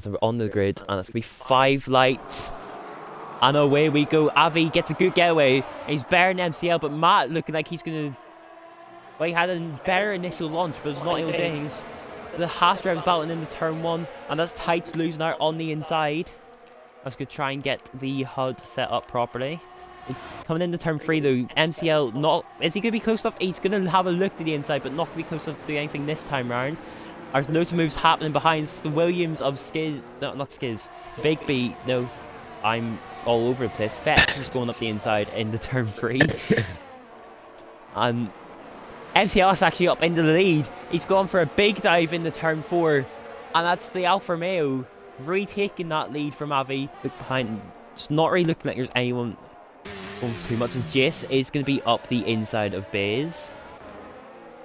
So we're on the grid, and it's going to be 5 lights. And away we go. Avi gets a good getaway. He's better than MCL, but Matt looking like he's going to... Well, he had a better initial launch, but it's not able to do anything. The Haas driver's battling into turn 1, and that's Tights losing out on the inside. Let's go try and get the HUD set up properly. Coming into turn 3 though, MCL not... Is he going to be close enough? He's going to have a look to the inside, but not going to be close enough to do anything this time round. There's loads of moves happening behind. It's the Williams of Skiz... No, not Skiz. Big B. No, I'm all over the place. Fetch was going up the inside into turn 3. And MCL's actually up into the lead. He's gone for a big dive into turn 4. And that's the Alfa Romeo retaking that lead from Avi. Look behind. It's not really looking like there's anyone going for too much, as Jace is going to be up the inside of Baze.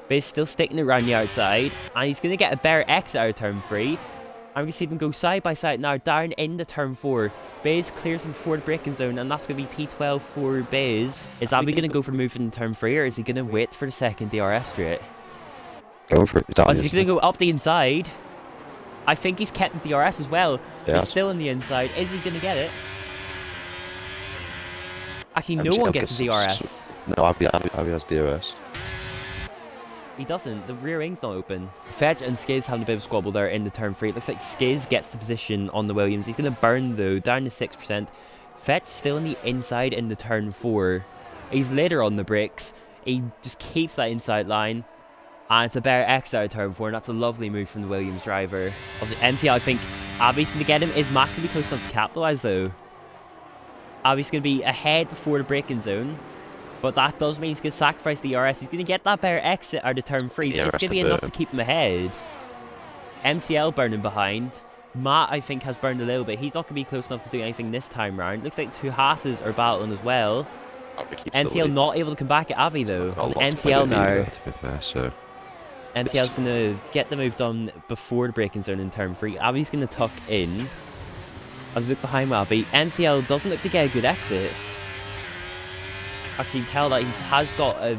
Baze still sticking around the outside, and he's going to get a better exit out of turn 3. And we're going to see them go side by side now, down into turn 4. Baze clears him before the braking zone, and that's going to be P12 for Baze. Is Avi going to go for moving in turn 3, or is he going to wait for the second DRS straight? Go for it. Is he going to go up the inside? I think he's kept the DRS as well. Yeah, he's still on the inside. Is he going to get it? Actually, no one gets the DRS. No, Avi has DRS. He doesn't. The rear wing's not open. Fetch and Skiz having a bit of a squabble there in the turn 3. It looks like Skiz gets the position on the Williams. He's going to burn, though, down to 6%. Fetch still on the inside in the turn 4. He's later on the brakes. He just keeps that inside line. And it's a better exit out of turn 4. And that's a lovely move from the Williams driver. Also, MCL, I think Avi's going to get him. Is Matt going to be close enough to capitalise, though? Avi's going to be ahead before the braking zone. But that does mean he's going to sacrifice the DRS. He's going to get that better exit out of turn 3. It's going to be enough to keep him ahead. MCL burning behind. Matt, I think, has burned a little bit. He's not going to be close enough to do anything this time round. Looks like 2 Haas's are battling as well. MCL not able to come back at Avi, though. MCL now. MCL's going to get the move done before the braking zone in turn 3. Avi's going to tuck in. As we look behind Avi, MCL doesn't look to get a good exit. Actually, you can tell that he has got a...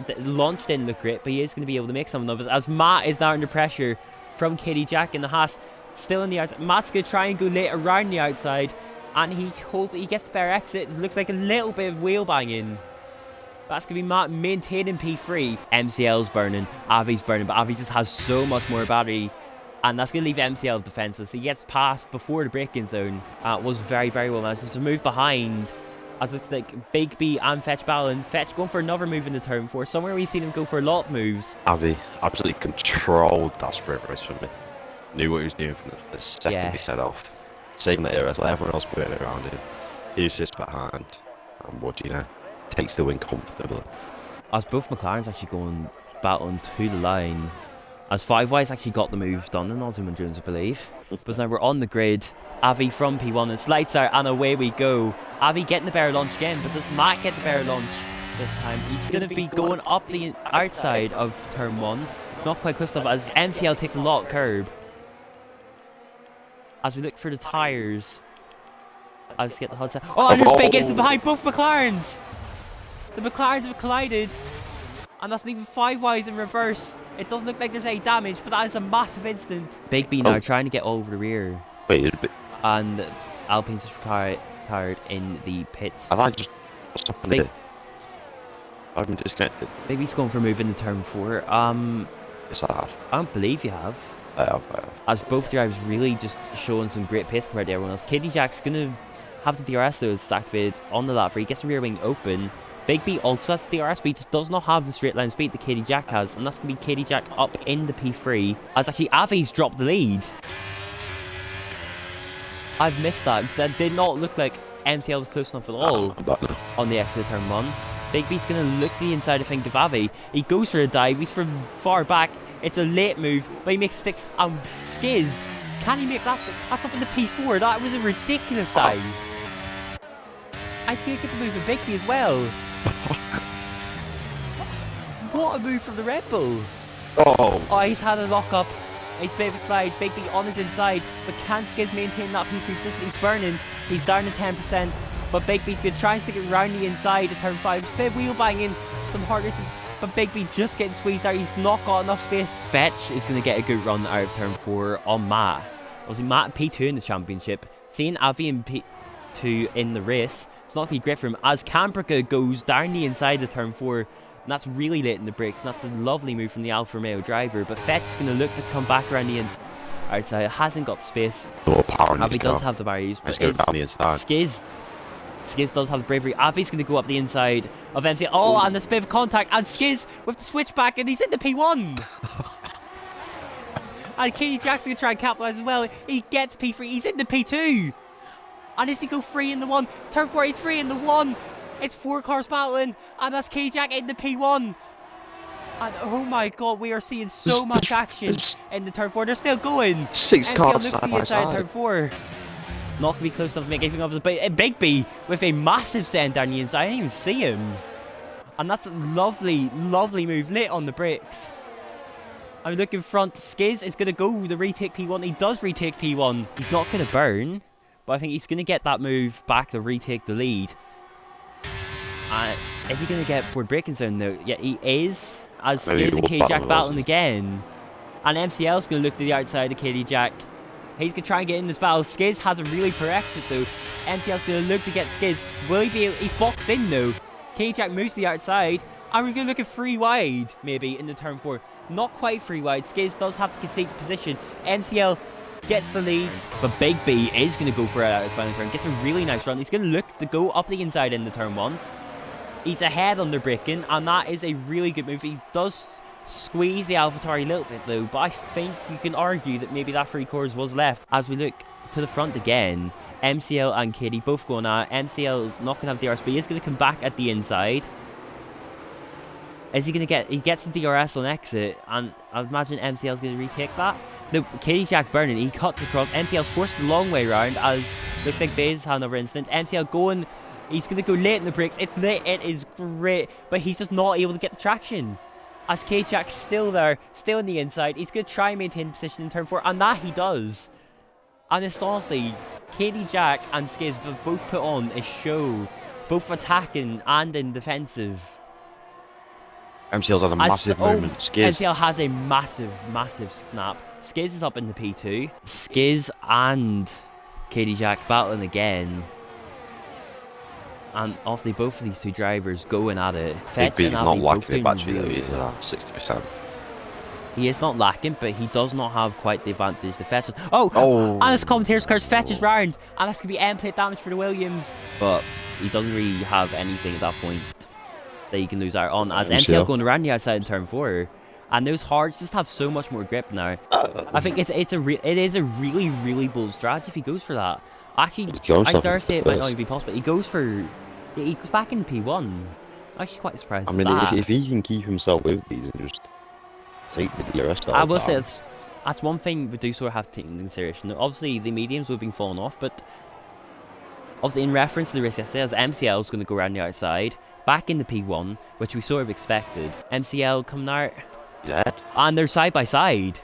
The launch didn't look great, but he is going to be able to make something of it. As Matt is now under pressure from Katie Jack in the Haas. Still in the outside. Matt's going to try and go late around the outside. And he gets the better exit. It looks like a little bit of wheel banging. That's going to be Matt maintaining P3. MCL's burning. Avi's burning. But Avi just has so much more battery. And that's going to leave MCL defenseless. He gets past before the braking zone. Was very, very well managed. There's a move behind. As it looks like Big B and Fetch battling. Fetch going for another move in the turn 4. Somewhere we've seen him go for a lot of moves. Avi absolutely controlled that sprint race for me. Knew what he was doing from the second he set off. Saving the DRS, let everyone else put it around him. He sits behind. And what do you know? Takes the win comfortably. As both McLaren's actually going battling to the line. As 5 Y's actually got the move done in Alderman Jones, I believe. But now we're on the grid. Avi from P1, it's lights out and away we go. Avi getting the better launch again, but does Matt get the better launch this time? He's going to be going up the outside of turn 1. Not quite close enough as MCL takes a lot of curb. As we look for the tyres. I'll just get the HUD set. Oh, and there's Big Instant behind both McLarens! The McLarens have collided. And that's leaving 5 Y's in reverse. It doesn't look like there's any damage, but that is a massive instant. Big B now trying to get over the rear. Wait, and Alpine's just tired in the pits. Have I just stopped it? I've been disconnected. Big B's going for a move into turn 4. Yes, I have. I don't believe you have. I have. As both drivers really just showing some great pace compared to everyone else. Katie Jack's going to have the DRS though activated on the lap where he gets the rear wing open. Big B also has the DRS, but he just does not have the straight line speed that Katie Jack has, and that's going to be Katie Jack up in the P3. As actually Avi's dropped the lead. I've missed that because that did not look like MCL was close enough at all on the exit of turn 1. Big B's going to look the inside of think of Avi. He goes for a dive, he's from far back. It's a late move, but he makes a stick. And Skiz, can he make that stick? That's up in the P4. That was a ridiculous dive. I think he get the move of Big B as well. What a move from the Red Bull. Oh, he's had a lock up. He's a bit of a slide. Big B on his inside. But can Skiz maintain that P3 position? He's burning. He's down to 10%. But Big B's going to try and stick it around the inside of turn 5. Just a bit of wheel banging. Some hard racing. But Big B just getting squeezed out. He's not got enough space. Fetch is going to get a good run out of turn 4 on Matt. Obviously, Matt P2 in the championship. Seeing Avi in P2 in the race, it's not going to be great for him. As Cambrica goes down the inside of turn 4, and that's really late in the brakes, and that's a lovely move from the Alfa Romeo driver. But Fetch is going to look to come back around the outside. Hasn't got space. Avi does have the barriers, but Skiz does have the bravery. Avi's going to go up the inside of MC. Oh, and there's a bit of contact. And Skiz with the switchback, and he's in the P1. And Katie Jackson going to try and capitalise as well. He gets P3. He's in the P2. And does he go free in the 1? Turn 4, he's free in the 1. It's 4 cars battling. And that's Katie Jack in the P1. And oh my god, we are seeing so much action in the turn 4. They're still going. 6 cars looks to the inside turn 4. Not going to be close enough to make anything of it, but Big B with a massive send down the inside. I didn't even see him. And that's a lovely, lovely move. Lit on the brakes. I mean, look in front. Skiz is going to go with the retake P1. He does retake P1. He's not going to burn, but I think he's going to get that move back to retake the lead. Is he going to get forward braking zone though? Yeah, he is. As Skiz and Katie Jack battling again. And MCL's going to look to the outside of Katie Jack. He's going to try and get in this battle. Skiz has a really poor exit though. MCL's going to look to get Skiz. Will he be able... He's boxed in though. Katie Jack moves to the outside. And we're going to look at 3 wide maybe in the turn 4. Not quite 3 wide. Skiz does have to concede position. MCL gets the lead. But Big B is going to go for it out of the final turn. Gets a really nice run. He's going to look to go up the inside in the turn 1. He's ahead under braking. And that is a really good move. He does squeeze the AlphaTauri a little bit though, but I think you can argue that maybe that 3 quarters was left. As we look to the front again, MCL and Katie both going out. MCL is not going to have DRS, but he is going to come back at the inside. Is he going to get... He gets the DRS on exit, and I would imagine MCL is going to retake that. No, Katie Jack burning, he cuts across. MCL's forced the long way around, as looks like Bays had another incident. MCL going... He's going to go late in the brakes. It's lit, it is great, but he's just not able to get the traction. As K-Jack's still there, still in the inside, he's going to try and maintain position in turn 4, and that he does. And it's honestly, Katie Jack and Skiz have both put on a show, both attacking and in defensive. MCL's had a massive movement. Skiz. MCL has a massive, massive snap. Skiz is up in the P2. Skiz and Katie Jack battling again. And obviously both of these 2 drivers going at it. Big B's not lacking the battery though, he's at 60%. He is not lacking, but he does not have quite the advantage the Fetch. Oh! And his commentator's curse Fetch is round. And that's going to be end plate damage for the Williams. But he doesn't really have anything at that point that he can lose out on. As MCL going around the outside in turn 4. And those hards just have so much more grip now. I think it is a really, really bold strategy if he goes for that. Actually, I dare say it might not even be possible. He goes back in the P1. I'm actually quite surprised. I mean, if he can keep himself with these and just take the DRS, I will say that's one thing we do sort of have to take into consideration. Obviously, the mediums have been falling off, but obviously in reference to the race yesterday, as MCL is going to go around the outside, back in the P1, which we sort of expected. MCL coming out, and they're side by side.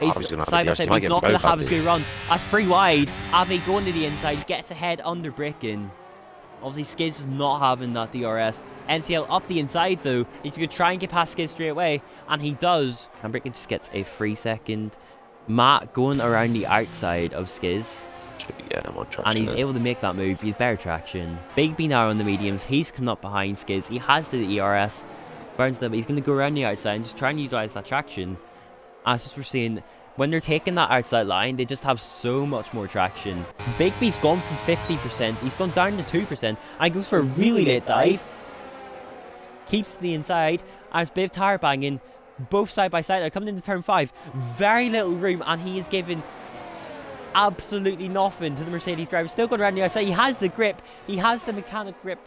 He's side by side, but he's not going to have as good a run. That's 3 wide. Avi going to the inside, gets ahead under braking. Obviously, Skiz is not having that DRS. MCL up the inside though. He's going to try and get past Skiz straight away, and he does. And braking just gets a 3 second. Matt going around the outside of Skiz. And he's able to make that move. He has better traction. Big B now on the mediums. He's coming up behind Skiz. He has the ERS. Burns them, but he's going to go around the outside and just try and utilize that traction. As we're seeing, when they're taking that outside line, they just have so much more traction. Big B's gone from 50%, he's gone down to 2%, and goes for a really late dive. Keeps the inside, as bit of tire banging, both side by side. They're coming into turn 5. Very little room, and he is given absolutely nothing to the Mercedes driver. Still going around the outside. He has the grip, he has the mechanic grip.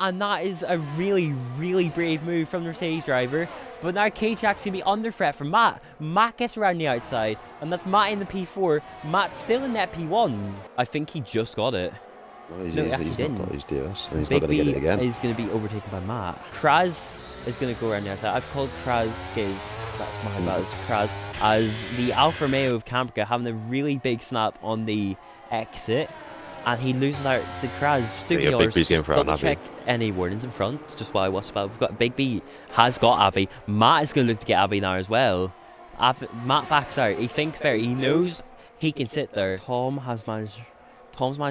And that is a really, really brave move from the Mercedes driver. But now K-Jack's going to be under threat from Matt. Matt gets around the outside. And that's Matt in the P4. Matt's still in that P1. I think he just got it. No, he actually didn't. Not got his DRS, and he's Big not going to get it again. Is going to be overtaken by Matt. Kraz is going to go around the outside. I've called Kraz Skiz. That's my bad. It's Kraz. As the Alfa Romeo of Cambrica having a really big snap on the exit. And he loses out to Kraz. Big B's going for double check any warnings in front, just while I watch about. We've got Big B has got Avi. Matt is going to look to get Avi now as well. Matt backs out. He thinks better. He knows he can sit there. Tom's managed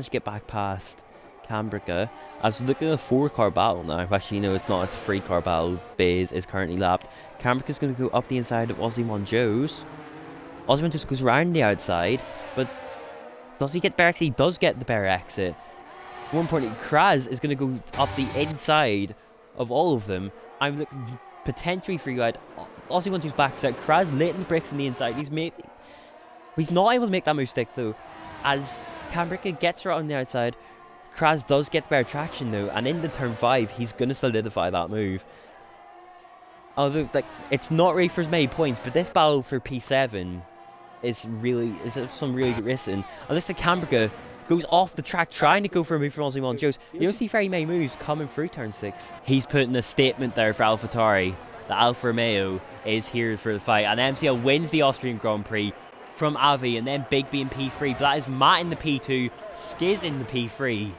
to get back past Cambrica. As we look at a 4-car battle now. Actually, no, it's not. It's a 3-car battle. Bays is currently lapped. Cambrica's going to go up the inside of Ozymandias. Ozymandias goes round the outside, but does he get better exit? He does get the better exit. More importantly, Kraz is going to go up the inside of all of them. I'm looking potentially free ride. Ozymandias backs out. Kraz lit in the bricks on the inside. He's not able to make that move stick though. As Cambrica gets right on the outside, Kraz does get the better traction though, and in the turn 5, he's going to solidify that move. Although, like, it's not really for as many points, but this battle for P7 is some really good racing. Unless the Cambrica goes off the track trying to go for a move from Ozymandias, you don't see very many moves coming through turn 6. He's putting a statement there for AlphaTauri that Alfa Romeo is here for the fight, and MCL wins the Austrian Grand Prix from Avi, and then Big B in P3, but that is Matt in the P2, Skiz in the P3.